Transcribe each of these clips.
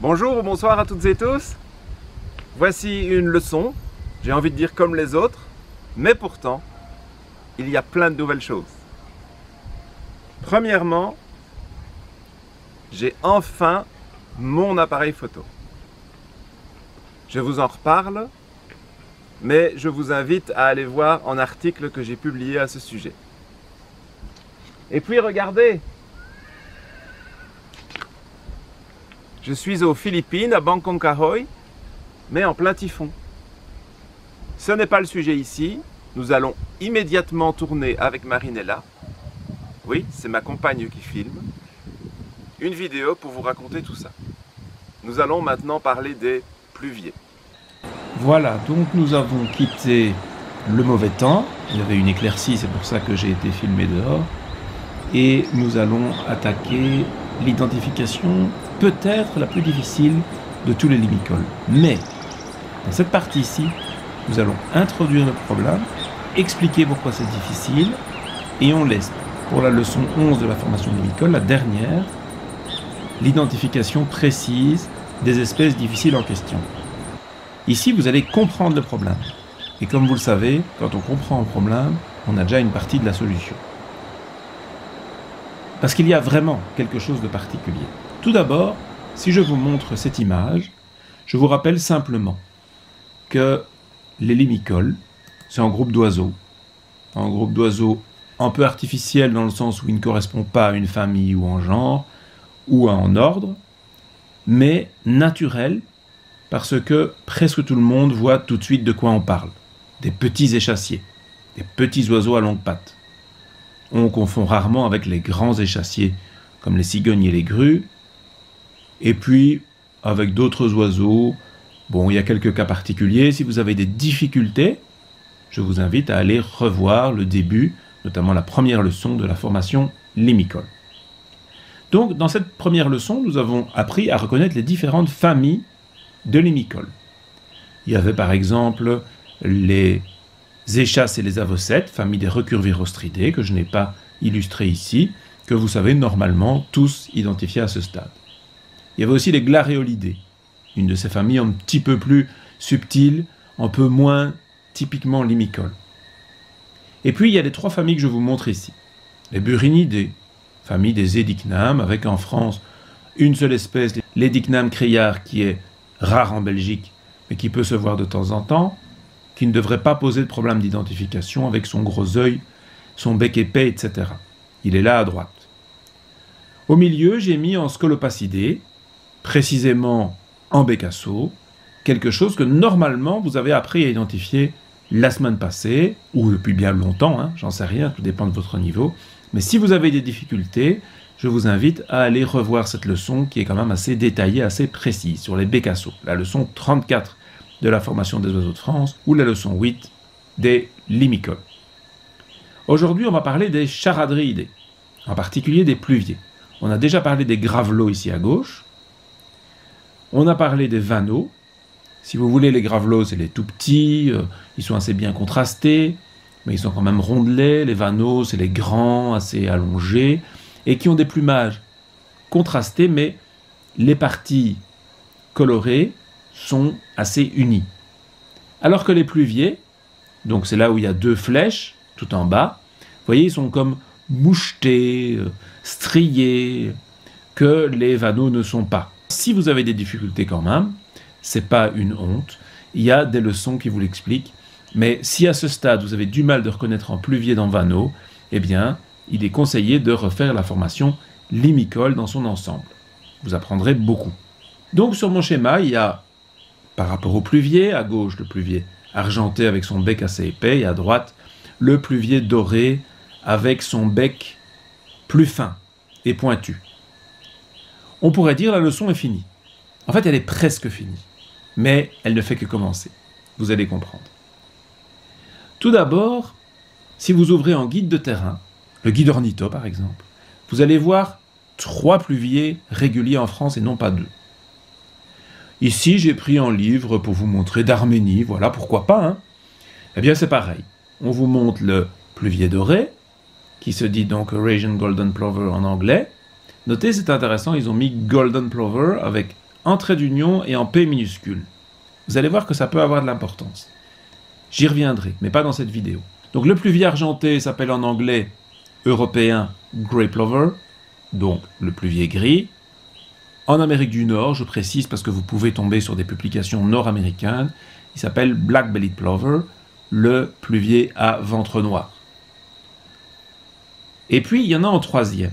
Bonjour ou bonsoir à toutes et tous. Voici une leçon, j'ai envie de dire comme les autres, mais pourtant, il y a plein de nouvelles choses. Premièrement, j'ai enfin mon appareil photo. Je vous en reparle, mais je vous invite à aller voir un article que j'ai publié à ce sujet. Et puis regardez, je suis aux Philippines, à Bangkok Kahoy, mais en plein typhon. Ce n'est pas le sujet ici. Nous allons immédiatement tourner avec Marinella. Oui, c'est ma compagne qui filme. Une vidéo pour vous raconter tout ça. Nous allons maintenant parler des pluviers. Voilà, donc nous avons quitté le mauvais temps. Il y avait une éclaircie, c'est pour ça que j'ai été filmé dehors. Et nous allons attaquer l'identification peut-être la plus difficile de tous les limicoles. Mais, dans cette partie-ci, nous allons introduire le problème, expliquer pourquoi c'est difficile, et on laisse, pour la leçon 11 de la formation limicole, la dernière, l'identification précise des espèces difficiles en question. Ici, vous allez comprendre le problème. Et comme vous le savez, quand on comprend un problème, on a déjà une partie de la solution. Parce qu'il y a vraiment quelque chose de particulier. Tout d'abord, si je vous montre cette image, je vous rappelle simplement que les limicoles, c'est un groupe d'oiseaux. Un groupe d'oiseaux un peu artificiel dans le sens où il ne correspond pas à une famille ou un genre, ou à un ordre, mais naturel parce que presque tout le monde voit tout de suite de quoi on parle. Des petits échassiers, des petits oiseaux à longues pattes. On confond rarement avec les grands échassiers, comme les cigognes et les grues, et puis avec d'autres oiseaux. Bon, il y a quelques cas particuliers. Si vous avez des difficultés, je vous invite à aller revoir le début, notamment la première leçon de la formation limicole. Donc, dans cette première leçon, nous avons appris à reconnaître les différentes familles de limicoles. Il y avait par exemple les échasses et les avocètes, famille des recurvirostridés, que je n'ai pas illustré ici, que vous savez normalement tous identifier à ce stade. Il y avait aussi les glaréolidés, une de ces familles un petit peu plus subtiles, un peu moins typiquement limicoles. Et puis il y a les trois familles que je vous montre ici. Les burinidés, famille des édicnames, avec en France une seule espèce, l'édicname criard, qui est rare en Belgique, mais qui peut se voir de temps en temps, qui ne devrait pas poser de problème d'identification avec son gros œil, son bec épais, etc. Il est là à droite. Au milieu, j'ai mis en scolopacidé, précisément en bécasseau, quelque chose que normalement vous avez appris à identifier la semaine passée, ou depuis bien longtemps, j'en sais rien, tout dépend de votre niveau. Mais si vous avez des difficultés, je vous invite à aller revoir cette leçon qui est quand même assez détaillée, assez précise, sur les bécasseaux. La leçon 34 de la formation des oiseaux de France, ou la leçon 8 des limicoles. Aujourd'hui, on va parler des charadriidés, en particulier des pluviers. On a déjà parlé des gravelots ici à gauche. On a parlé des vanneaux. Si vous voulez, les gravelots, c'est les tout petits, ils sont assez bien contrastés, mais ils sont quand même rondelets. Les vanneaux, c'est les grands, assez allongés, et qui ont des plumages contrastés, mais les parties colorées sont assez unies. Alors que les pluviers, donc c'est là où il y a deux flèches, tout en bas, vous voyez, ils sont comme mouchetés, striés, que les vanneaux ne sont pas. Si vous avez des difficultés quand même, c'est pas une honte, il y a des leçons qui vous l'expliquent, mais si à ce stade vous avez du mal de reconnaître un pluvier dans vanneau, eh bien, il est conseillé de refaire la formation limicole dans son ensemble. Vous apprendrez beaucoup. Donc sur mon schéma, il y a, par rapport au pluvier, à gauche le pluvier argenté avec son bec assez épais, et à droite le pluvier doré avec son bec plus fin et pointu. On pourrait dire la leçon est finie. En fait, elle est presque finie, mais elle ne fait que commencer. Vous allez comprendre. Tout d'abord, si vous ouvrez un guide de terrain, le guide Ornitho par exemple, vous allez voir 3 pluviers réguliers en France et non pas 2. Ici, j'ai pris un livre pour vous montrer d'Arménie, voilà, pourquoi pas, Eh bien, c'est pareil. On vous montre le pluvier doré, qui se dit donc Eurasian Golden Plover en anglais. Notez, c'est intéressant, ils ont mis Golden Plover avec en trait d'union et en P minuscule. Vous allez voir que ça peut avoir de l'importance. J'y reviendrai, mais pas dans cette vidéo. Donc le pluvier argenté s'appelle en anglais européen Grey Plover, donc le pluvier gris. En Amérique du Nord, je précise parce que vous pouvez tomber sur des publications nord-américaines, il s'appelle Black-bellied Plover, le pluvier à ventre noir. Et puis il y en a en troisième.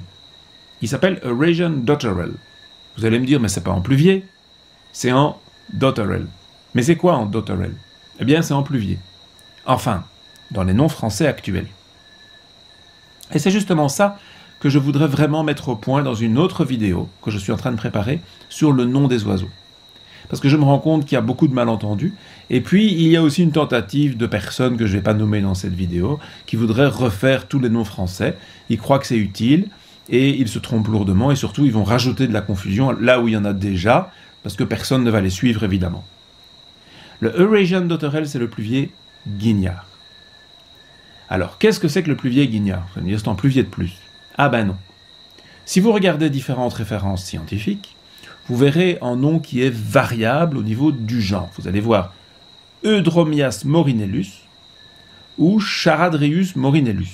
Il s'appelle Eurasian Dotterel. Vous allez me dire, mais c'est pas en pluvier, c'est en dotterel. Mais c'est quoi en dotterel? Eh bien, c'est en pluvier. Enfin, dans les noms français actuels. Et c'est justement ça que je voudrais vraiment mettre au point dans une autre vidéo que je suis en train de préparer sur le nom des oiseaux. Parce que je me rends compte qu'il y a beaucoup de malentendus. Et puis, il y a aussi une tentative de personnes que je ne vais pas nommer dans cette vidéo qui voudraient refaire tous les noms français. Ils croient que c'est utile et ils se trompent lourdement et surtout, ils vont rajouter de la confusion là où il y en a déjà parce que personne ne va les suivre, évidemment. Le Eurasian Dotterel, c'est le pluvier guignard. Alors, qu'est-ce que c'est que le pluvier guignard? Vous allez me dire, c'est un pluvier de plus. Ah ben non. Si vous regardez différentes références scientifiques, vous verrez un nom qui est variable au niveau du genre. Vous allez voir Eudromias morinellus ou Charadrius morinellus.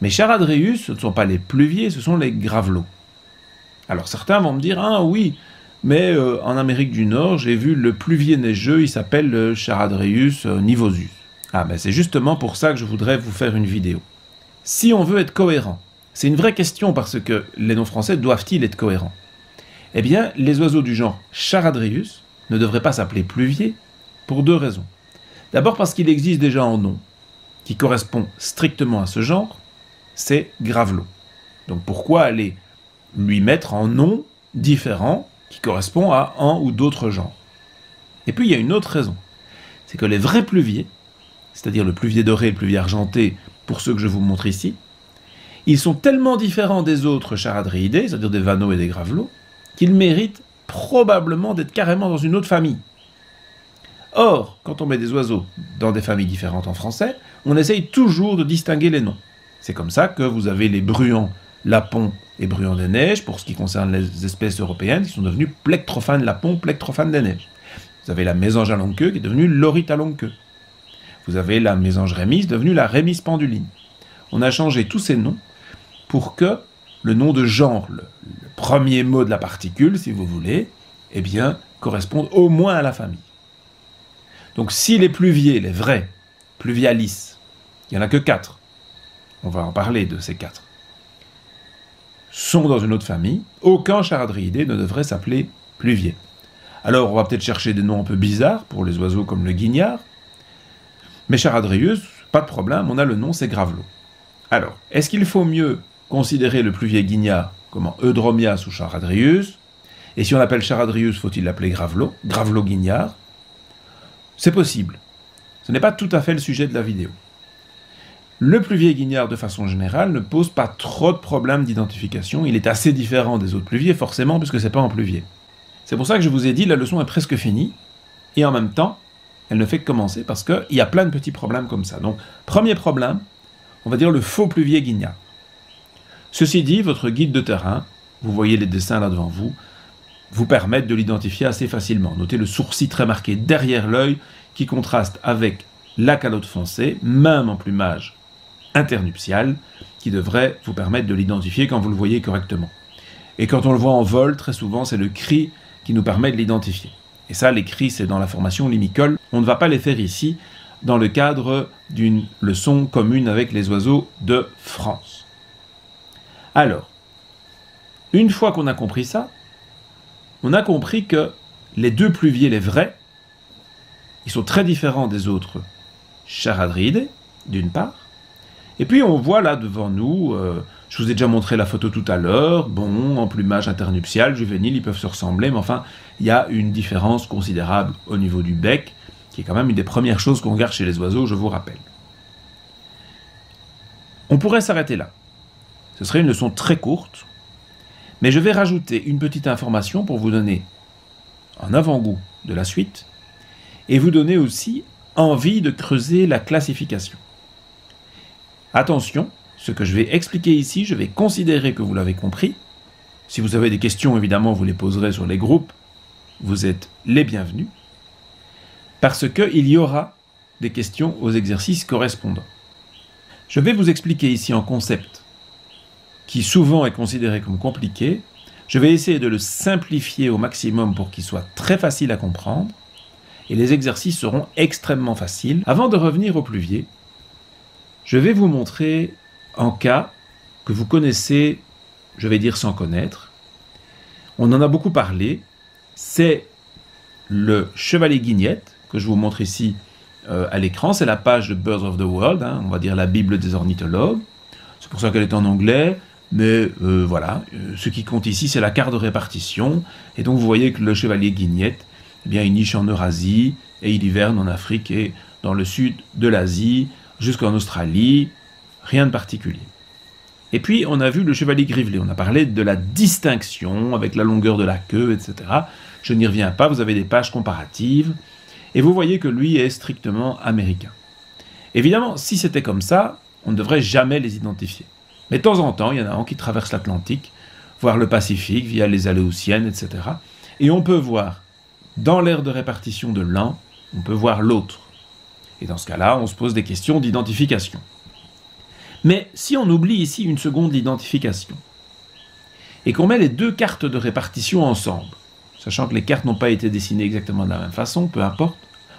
Mais Charadrius, ce ne sont pas les pluviers, ce sont les gravelots. Alors certains vont me dire, ah oui, mais en Amérique du Nord, j'ai vu le pluvier neigeux, il s'appelle le Charadrius nivosus. Ah ben c'est justement pour ça que je voudrais vous faire une vidéo. Si on veut être cohérent, c'est une vraie question parce que les noms français doivent-ils être cohérents? Eh bien, les oiseaux du genre Charadrius ne devraient pas s'appeler pluvier pour deux raisons. D'abord parce qu'il existe déjà un nom qui correspond strictement à ce genre, c'est gravelot. Donc pourquoi aller lui mettre un nom différent qui correspond à un ou d'autres genres? Et puis il y a une autre raison, c'est que les vrais pluviers, c'est-à-dire le pluvier doré et le pluvier argenté, pour ceux que je vous montre ici, ils sont tellement différents des autres charadriidés, c'est-à-dire des vanneaux et des gravelots, qu'ils méritent probablement d'être carrément dans une autre famille. Or, quand on met des oiseaux dans des familles différentes en français, on essaye toujours de distinguer les noms. C'est comme ça que vous avez les bruants lapons et bruants des neiges, pour ce qui concerne les espèces européennes, qui sont devenues plectrophanes lapons, plectrophanes des neiges. Vous avez la mésange à longue queue qui est devenue l'orite à longue queue. Vous avez la mésange rémise devenue la rémise penduline. On a changé tous ces noms pour que le nom de genre, le premier mot de la particule, si vous voulez, eh bien, corresponde au moins à la famille. Donc si les pluviers, les vrais, pluvialis, il n'y en a que 4, on va en parler de ces 4, sont dans une autre famille, aucun charadriidé ne devrait s'appeler pluvier. Alors on va peut-être chercher des noms un peu bizarres pour les oiseaux comme le guignard, mais Charadrius, pas de problème, on a le nom, c'est gravelot. Alors, est-ce qu'il faut mieux considérer le pluvier guignard comme en Eudromias ou Charadrius? Et si on l'appelle Charadrius, faut-il l'appeler gravelot? Gravelot guignard? C'est possible. Ce n'est pas tout à fait le sujet de la vidéo. Le pluvier guignard, de façon générale, ne pose pas trop de problèmes d'identification. Il est assez différent des autres pluviers, forcément, puisque c'est pas un pluvier. C'est pour ça que je vous ai dit, la leçon est presque finie, et en même temps, elle ne fait que commencer, parce qu'il y a plein de petits problèmes comme ça. Donc, premier problème, on va dire le faux pluvier guignard. Ceci dit, votre guide de terrain, vous voyez les dessins là devant vous permettent de l'identifier assez facilement. Notez le sourcil très marqué derrière l'œil, qui contraste avec la calotte foncée, même en plumage internuptial, qui devrait vous permettre de l'identifier quand vous le voyez correctement. Et quand on le voit en vol, très souvent, c'est le cri qui nous permet de l'identifier. Et ça, les cris, c'est dans la formation limicole. On ne va pas les faire ici, dans le cadre d'une leçon commune avec les oiseaux de France. Alors, une fois qu'on a compris ça, on a compris que les deux pluviers, les vrais, ils sont très différents des autres charadriidés, d'une part, et puis on voit là devant nous, je vous ai déjà montré la photo tout à l'heure, bon, en plumage internuptial, juvénile, ils peuvent se ressembler, mais enfin, il y a une différence considérable au niveau du bec, qui est quand même une des premières choses qu'on regarde chez les oiseaux, je vous rappelle. On pourrait s'arrêter là. Ce serait une leçon très courte, mais je vais rajouter une petite information pour vous donner un avant-goût de la suite, et vous donner aussi envie de creuser la classification. Attention, ce que je vais expliquer ici, je vais considérer que vous l'avez compris. Si vous avez des questions, évidemment, vous les poserez sur les groupes vous êtes les bienvenus, parce qu'il y aura des questions aux exercices correspondants. Je vais vous expliquer ici un concept qui souvent est considéré comme compliqué. Je vais essayer de le simplifier au maximum pour qu'il soit très facile à comprendre, et les exercices seront extrêmement faciles. Avant de revenir au pluvier, je vais vous montrer un cas que vous connaissez, je vais dire sans connaître. On en a beaucoup parlé, c'est le chevalier guignette, que je vous montre ici à l'écran. C'est la page de Birds of the World, on va dire la Bible des ornithologues. C'est pour ça qu'elle est en anglais, mais voilà, ce qui compte ici, c'est la carte de répartition. Et donc vous voyez que le chevalier guignette, eh bien, il niche en Eurasie, et il hiverne en Afrique et dans le sud de l'Asie, jusqu'en Australie, rien de particulier. Et puis, on a vu le chevalier grivelé, on a parlé de la distinction avec la longueur de la queue, etc. Je n'y reviens pas, vous avez des pages comparatives, et vous voyez que lui est strictement américain. Évidemment, si c'était comme ça, on ne devrait jamais les identifier. Mais de temps en temps, il y en a un qui traverse l'Atlantique, voire le Pacifique, via les Aléoutiennes, etc. Et on peut voir, dans l'aire de répartition de l'un, on peut voir l'autre. Et dans ce cas-là, on se pose des questions d'identification. Mais si on oublie ici une seconde l'identification, et qu'on met les deux cartes de répartition ensemble, sachant que les cartes n'ont pas été dessinées exactement de la même façon, peu importe,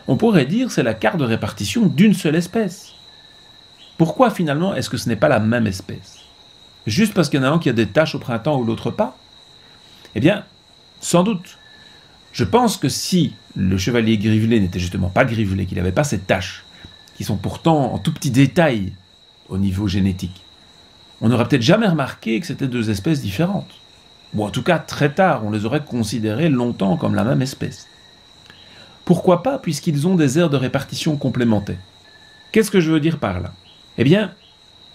on pourrait dire que c'est la carte de répartition d'une seule espèce. Pourquoi finalement est-ce que ce n'est pas la même espèce? Juste parce qu'il y en a un qui a des taches au printemps ou l'autre pas? Eh bien, sans doute. Je pense que si le chevalier grivelé n'était justement pas grivelé, qu'il n'avait pas ces taches, qui sont pourtant en tout petits détails au niveau génétique, on n'aurait peut-être jamais remarqué que c'était deux espèces différentes. Ou en tout cas, très tard, on les aurait considérées longtemps comme la même espèce. Pourquoi pas, puisqu'ils ont des aires de répartition complémentaires? Qu'est-ce que je veux dire par là? Eh bien,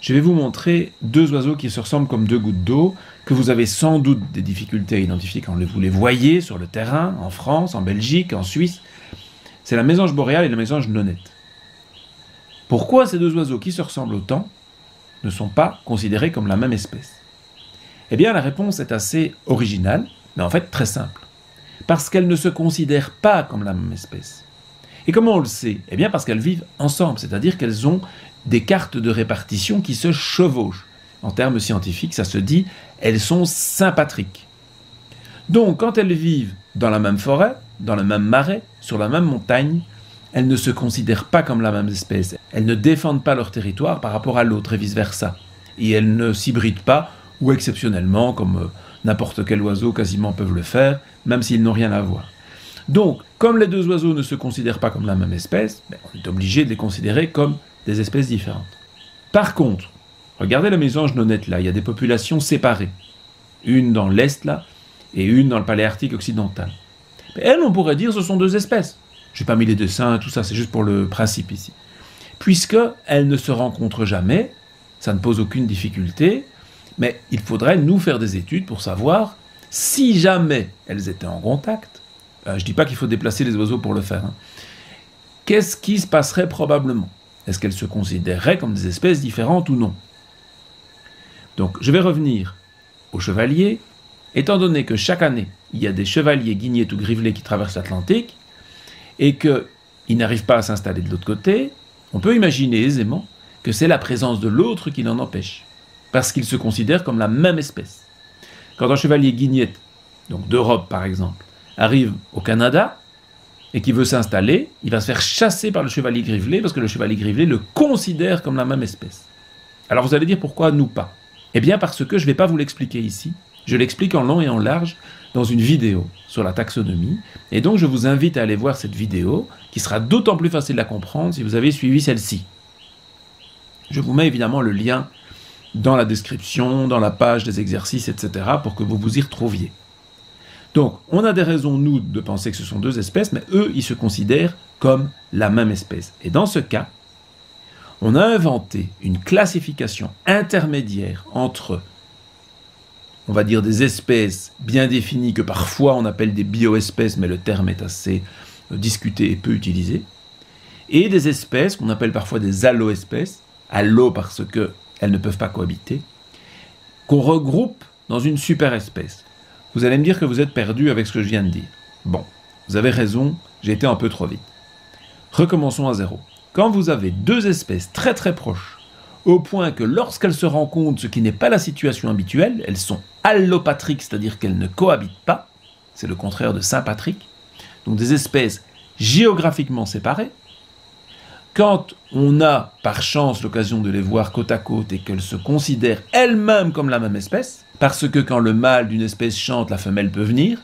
je vais vous montrer deux oiseaux qui se ressemblent comme deux gouttes d'eau, que vous avez sans doute des difficultés à identifier quand vous les voyez sur le terrain, en France, en Belgique, en Suisse. C'est la mésange boréale et la mésange nonnette. Pourquoi ces deux oiseaux qui se ressemblent autant ne sont pas considérés comme la même espèce? Eh bien, la réponse est assez originale, mais en fait très simple. Parce qu'elles ne se considèrent pas comme la même espèce. Et comment on le sait? Eh bien, parce qu'elles vivent ensemble, c'est-à-dire qu'elles ont des cartes de répartition qui se chevauchent. En termes scientifiques, ça se dit, elles sont sympatriques. Donc, quand elles vivent dans la même forêt, dans le même marais, sur la même montagne, elles ne se considèrent pas comme la même espèce. Elles ne défendent pas leur territoire par rapport à l'autre et vice-versa. Et elles ne s'hybrident pas, ou exceptionnellement, comme n'importe quel oiseau quasiment peuvent le faire, même s'ils n'ont rien à voir. Donc, comme les deux oiseaux ne se considèrent pas comme la même espèce, on est obligé de les considérer comme des espèces différentes. Par contre, regardez la mésange nonnette là, il y a des populations séparées. Une dans l'Est là, et une dans le paléarctique occidental. Mais elles, on pourrait dire, ce sont deux espèces. Je n'ai pas mis les dessins, tout ça, c'est juste pour le principe ici. Puisqu'elles ne se rencontrent jamais, ça ne pose aucune difficulté, mais il faudrait nous faire des études pour savoir si jamais elles étaient en contact. Je ne dis pas qu'il faut déplacer les oiseaux pour le faire. Qu'est-ce qui se passerait probablement? Est-ce qu'elles se considéreraient comme des espèces différentes ou non? Donc, je vais revenir aux chevaliers. Étant donné que chaque année, il y a des chevaliers guignettes ou grivelés qui traversent l'Atlantique, et qu'ils n'arrivent pas à s'installer de l'autre côté, on peut imaginer aisément que c'est la présence de l'autre qui l'en empêche, parce qu'ils se considèrent comme la même espèce. Quand un chevalier guignette, donc d'Europe par exemple, arrive au Canada, et qui veut s'installer, il va se faire chasser par le chevalier grivelé, parce que le chevalier grivelé le considère comme la même espèce. Alors vous allez dire pourquoi nous pas? Eh bien parce que je ne vais pas vous l'expliquer ici, je l'explique en long et en large dans une vidéo sur la taxonomie, et donc je vous invite à aller voir cette vidéo, qui sera d'autant plus facile à comprendre si vous avez suivi celle-ci. Je vous mets évidemment le lien dans la description, dans la page des exercices, etc., pour que vous vous y retrouviez. Donc, on a des raisons, nous, de penser que ce sont deux espèces, mais eux, ils se considèrent comme la même espèce. Et dans ce cas, on a inventé une classification intermédiaire entre, on va dire, des espèces bien définies que parfois on appelle des bioespèces, mais le terme est assez discuté et peu utilisé, et des espèces qu'on appelle parfois des alloespèces, allo parce qu'elles ne peuvent pas cohabiter, qu'on regroupe dans une superespèce. Vous allez me dire que vous êtes perdu avec ce que je viens de dire. Bon, vous avez raison, j'ai été un peu trop vite. Recommençons à zéro. Quand vous avez deux espèces très très proches, au point que lorsqu'elles se rencontrent, ce qui n'est pas la situation habituelle, elles sont allopatriques, c'est-à-dire qu'elles ne cohabitent pas, c'est le contraire de sympatrique, donc des espèces géographiquement séparées. Quand on a par chance l'occasion de les voir côte à côte et qu'elles se considèrent elles-mêmes comme la même espèce, parce que quand le mâle d'une espèce chante, la femelle peut venir,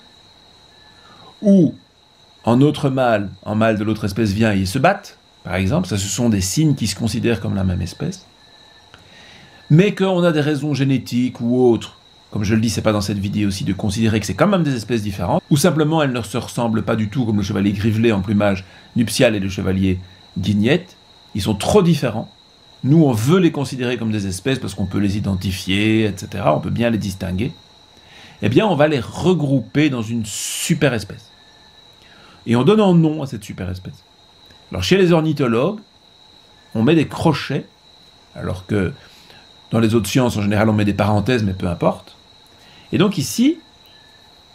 ou un autre mâle, un mâle de l'autre espèce vient et ils se battent, par exemple, ça ce sont des signes qui se considèrent comme la même espèce, mais qu'on a des raisons génétiques ou autres, comme je le dis, c'est pas dans cette vidéo aussi, de considérer que c'est quand même des espèces différentes, ou simplement elles ne se ressemblent pas du tout, comme le chevalier grivelé en plumage nuptial et le chevalier guignette, ils sont trop différents. Nous, on veut les considérer comme des espèces parce qu'on peut les identifier, etc., on peut bien les distinguer. Eh bien, on va les regrouper dans une super espèce. Et on donne un nom à cette super espèce. Alors, chez les ornithologues, on met des crochets, alors que dans les autres sciences, en général, on met des parenthèses, mais peu importe. Et donc ici,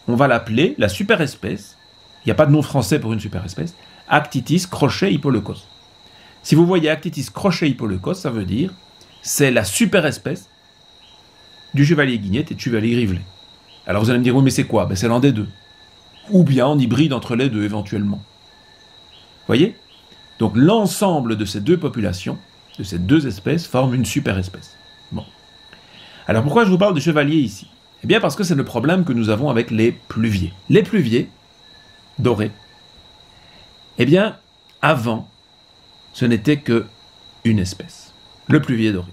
on va l'appeler la super espèce, il n'y a pas de nom français pour une super espèce, Actitis crochet hippoleucos. Si vous voyez Actitis crochet hippoleucos, ça veut dire c'est la super espèce du chevalier guignette et du chevalier grivelé. Alors vous allez me dire, oui, mais c'est quoi? Ben, c'est l'un des deux. Ou bien en hybride entre les deux, éventuellement. Voyez? Donc l'ensemble de ces deux populations, de ces deux espèces, forment une super espèce. Bon. Alors pourquoi je vous parle de chevalier ici? Eh bien parce que c'est le problème que nous avons avec les pluviers. Les pluviers, dorés, eh bien, avant, ce n'était que une espèce, le pluvier doré.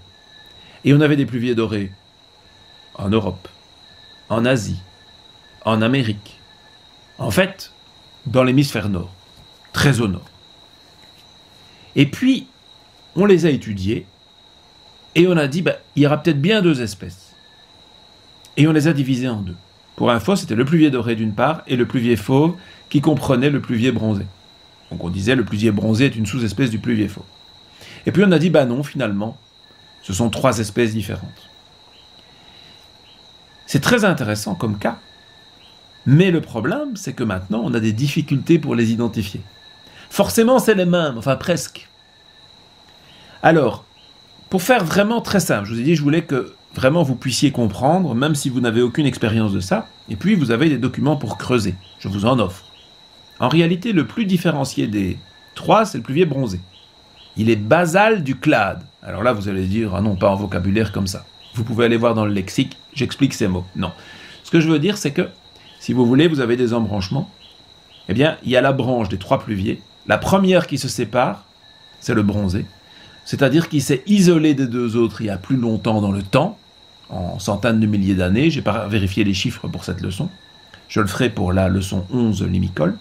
Et on avait des pluviers dorés en Europe, en Asie, en Amérique, en fait, dans l'hémisphère nord, très au nord. Et puis, on les a étudiés, et on a dit, il y aura peut-être bien deux espèces. Et on les a divisés en deux. Pour info, c'était le pluvier doré d'une part, et le pluvier fauve, qui comprenait le pluvier bronzé. Donc on disait, le pluvier bronzé est une sous-espèce du pluvier fauve. Et puis on a dit, non, finalement, ce sont trois espèces différentes. C'est très intéressant comme cas, mais le problème, c'est que maintenant, on a des difficultés pour les identifier. Forcément, c'est les mêmes, enfin presque. Alors, pour faire vraiment très simple, je vous ai dit, je voulais que vraiment vous puissiez comprendre, même si vous n'avez aucune expérience de ça, et puis vous avez des documents pour creuser, je vous en offre. En réalité, le plus différencié des trois, c'est le pluvier bronzé. Il est basal du clade. Alors là, vous allez dire, ah non, pas en vocabulaire comme ça. Vous pouvez aller voir dans le lexique, j'explique ces mots. Non. Ce que je veux dire, c'est que, si vous voulez, vous avez des embranchements. Eh bien, il y a la branche des trois pluviers. La première qui se sépare, c'est le bronzé. C'est-à-dire qu'il s'est isolé des deux autres il y a plus longtemps dans le temps, en centaines de milliers d'années. Je n'ai pas vérifié les chiffres pour cette leçon. Je le ferai pour la leçon 11 limicole.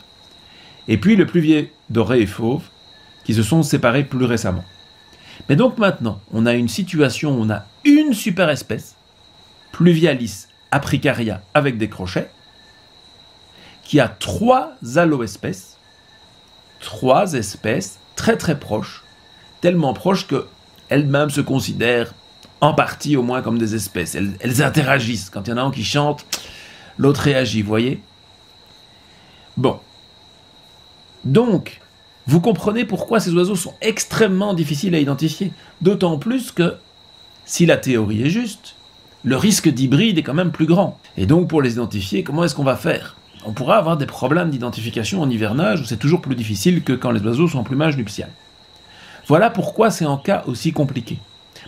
Et puis le pluvier doré et fauve, qui se sont séparés plus récemment. Mais donc maintenant, on a une situation où on a une super espèce, Pluvialis apricaria avec des crochets, qui a trois alloespèces, trois espèces très très proches, tellement proches qu'elles-mêmes se considèrent en partie au moins comme des espèces. Elles interagissent. Quand il y en a un qui chante, l'autre réagit, vous voyez? Bon. Donc, vous comprenez pourquoi ces oiseaux sont extrêmement difficiles à identifier. D'autant plus que, si la théorie est juste, le risque d'hybride est quand même plus grand. Et donc, pour les identifier, comment est-ce qu'on va faire? On pourra avoir des problèmes d'identification en hivernage, où c'est toujours plus difficile que quand les oiseaux sont en plumage nuptial. Voilà pourquoi c'est un cas aussi compliqué.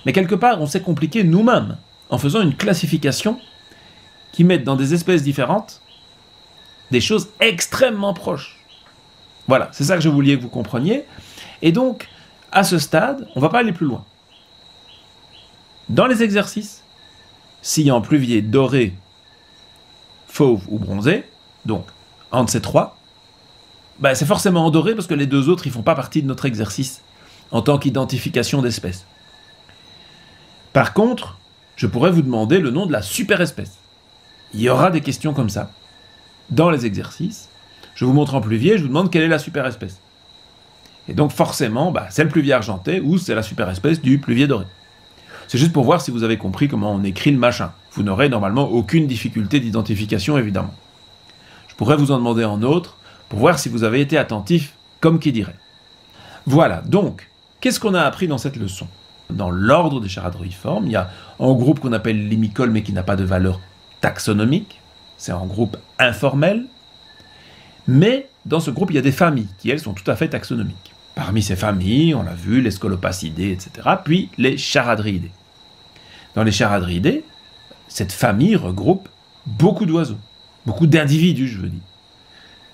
Mais quelque part, on s'est compliqué nous-mêmes, en faisant une classification qui met dans des espèces différentes des choses extrêmement proches. Voilà, c'est ça que je voulais que vous compreniez. Et donc, à ce stade, on ne va pas aller plus loin. Dans les exercices, s'il y a un pluvier doré, fauve ou bronzé, donc entre ces trois, c'est forcément en doré parce que les deux autres, ils ne font pas partie de notre exercice en tant qu'identification d'espèces. Par contre, je pourrais vous demander le nom de la super espèce. Il y aura des questions comme ça dans les exercices. Je vous montre en pluvier, je vous demande quelle est la super espèce. Et donc forcément, c'est le pluvier argenté ou c'est la super espèce du pluvier doré. C'est juste pour voir si vous avez compris comment on écrit le machin. Vous n'aurez normalement aucune difficulté d'identification, évidemment. Je pourrais vous en demander un autre pour voir si vous avez été attentif, comme qui dirait. Voilà, donc, qu'est-ce qu'on a appris dans cette leçon? Dans l'ordre des charadriiformes, il y a un groupe qu'on appelle limicole, mais qui n'a pas de valeur taxonomique. C'est un groupe informel. Mais dans ce groupe, il y a des familles qui, elles, sont tout à fait taxonomiques. Parmi ces familles, on l'a vu, les Scolopacidés, etc., puis les Charadriidés. Dans les Charadriidés, cette famille regroupe beaucoup d'oiseaux, beaucoup d'individus, je veux dire.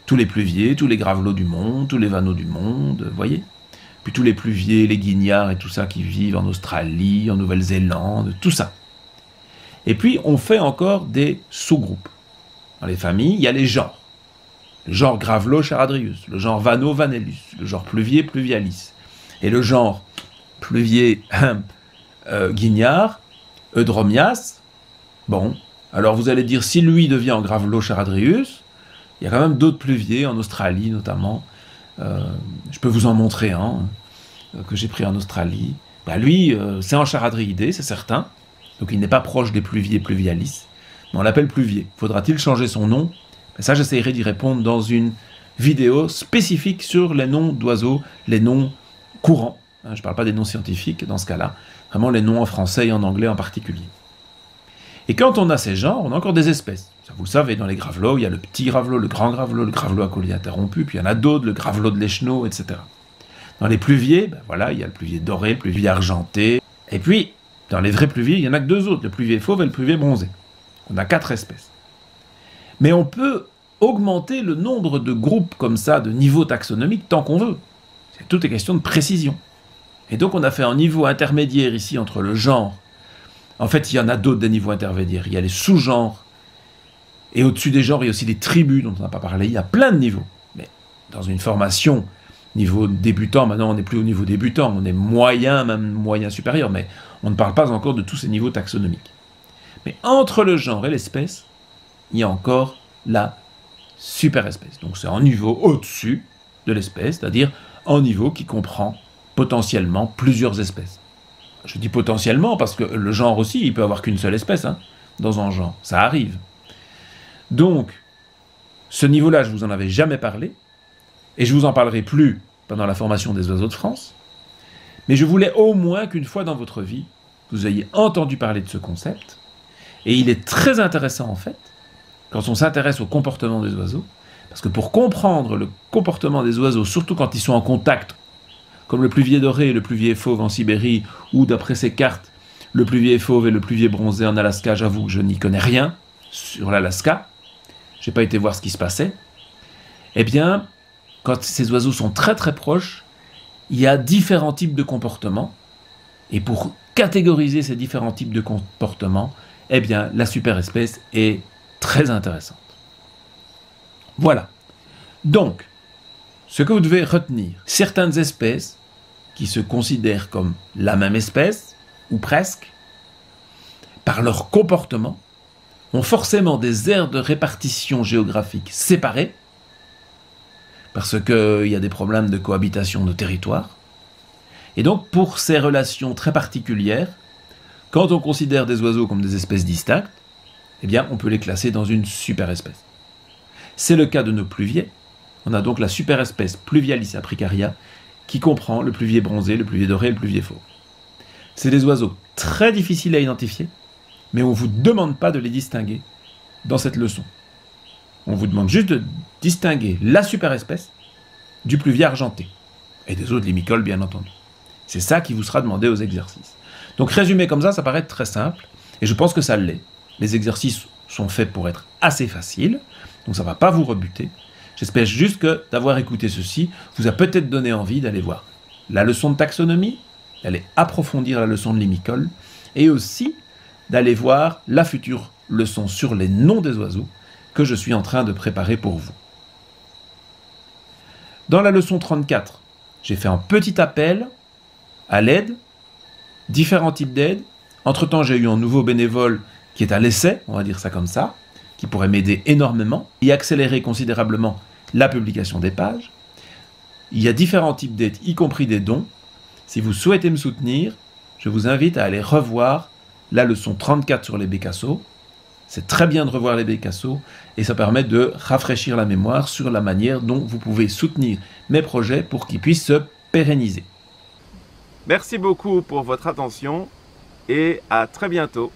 Tous les pluviers, tous les gravelots du monde, tous les vanneaux du monde, vous voyez. Puis tous les pluviers, les guignards et tout ça qui vivent en Australie, en Nouvelle-Zélande, tout ça. Et puis, on fait encore des sous-groupes. Dans les familles, il y a les genres. Le genre Gravelot charadrius, le genre Vanneau vanellus, le genre Pluvier pluvialis, et le genre Pluvier guignard, Eudromias. Bon, alors vous allez dire, si lui devient en Gravelot charadrius, il y a quand même d'autres pluviers, en Australie notamment. Je peux vous en montrer un que j'ai pris en Australie. Ben lui, c'est en charadriidé, c'est certain. Donc il n'est pas proche des pluviers pluvialis. Mais on l'appelle pluvier. Faudra-t-il changer son nom? Ça, j'essaierai d'y répondre dans une vidéo spécifique sur les noms d'oiseaux, les noms courants. Je ne parle pas des noms scientifiques dans ce cas-là, vraiment les noms en français et en anglais en particulier. Et quand on a ces genres, on a encore des espèces. Ça, vous le savez, dans les gravelots, il y a le petit gravelot, le grand gravelot, le gravelot à collier interrompu, puis il y en a d'autres, le gravelot de l'Écheneau, etc. Dans les pluviers, ben voilà, il y a le pluvier doré, le pluvier argenté. Et puis, dans les vrais pluviers, il n'y en a que deux autres, le pluvier fauve et le pluvier bronzé. On a 4 espèces. Mais on peut augmenter le nombre de groupes comme ça, de niveaux taxonomiques, tant qu'on veut. C'est toutes les questions de précision. Et donc on a fait un niveau intermédiaire ici entre le genre. En fait, il y en a d'autres des niveaux intermédiaires. Il y a les sous-genres. Et au-dessus des genres, il y a aussi des tribus dont on n'a pas parlé. Il y a plein de niveaux. Mais dans une formation, niveau débutant, maintenant on n'est plus au niveau débutant, on est moyen, même moyen supérieur, mais on ne parle pas encore de tous ces niveaux taxonomiques. Mais entre le genre et l'espèce, il y a encore la superespèce. Donc c'est un niveau au-dessus de l'espèce, c'est-à-dire un niveau qui comprend potentiellement plusieurs espèces. Je dis potentiellement parce que le genre aussi, il peut avoir qu'une seule espèce dans un genre. Ça arrive. Donc, ce niveau-là, je vous en avais jamais parlé, et je vous en parlerai plus pendant la formation des oiseaux de France, mais je voulais au moins qu'une fois dans votre vie, vous ayez entendu parler de ce concept, et il est très intéressant en fait, quand on s'intéresse au comportement des oiseaux, parce que pour comprendre le comportement des oiseaux, surtout quand ils sont en contact, comme le pluvier doré et le pluvier fauve en Sibérie, ou d'après ces cartes, le pluvier fauve et le pluvier bronzé en Alaska, j'avoue que je n'y connais rien sur l'Alaska, j'ai pas été voir ce qui se passait, eh bien, quand ces oiseaux sont très très proches, il y a différents types de comportements, et pour catégoriser ces différents types de comportements, eh bien, la superespèce est très intéressante. Voilà. Donc, ce que vous devez retenir, certaines espèces qui se considèrent comme la même espèce, ou presque, par leur comportement, ont forcément des aires de répartition géographique séparées, parce qu'il y a des problèmes de cohabitation de territoire. Et donc, pour ces relations très particulières, quand on considère des oiseaux comme des espèces distinctes, eh bien, on peut les classer dans une superespèce. C'est le cas de nos pluviers. On a donc la superespèce Pluvialis apricaria, qui comprend le pluvier bronzé, le pluvier doré et le pluvier fauve. C'est des oiseaux très difficiles à identifier, mais on ne vous demande pas de les distinguer dans cette leçon. On vous demande juste de distinguer la superespèce du pluvier argenté, et des autres limicoles, bien entendu. C'est ça qui vous sera demandé aux exercices. Donc résumé comme ça paraît très simple, et je pense que ça l'est. Les exercices sont faits pour être assez faciles, donc ça ne va pas vous rebuter. J'espère juste que d'avoir écouté ceci vous a peut-être donné envie d'aller voir la leçon de taxonomie, d'aller approfondir la leçon de limicole, et aussi d'aller voir la future leçon sur les noms des oiseaux que je suis en train de préparer pour vous. Dans la leçon 34, j'ai fait un petit appel à l'aide, différents types d'aide. Entre-temps, j'ai eu un nouveau bénévole qui est à l'essai, on va dire ça comme ça, qui pourrait m'aider énormément et accélérer considérablement la publication des pages. Il y a différents types d'aides, y compris des dons. Si vous souhaitez me soutenir, je vous invite à aller revoir la leçon 34 sur les bécassos. C'est très bien de revoir les Bécassos et ça permet de rafraîchir la mémoire sur la manière dont vous pouvez soutenir mes projets pour qu'ils puissent se pérenniser. Merci beaucoup pour votre attention et à très bientôt.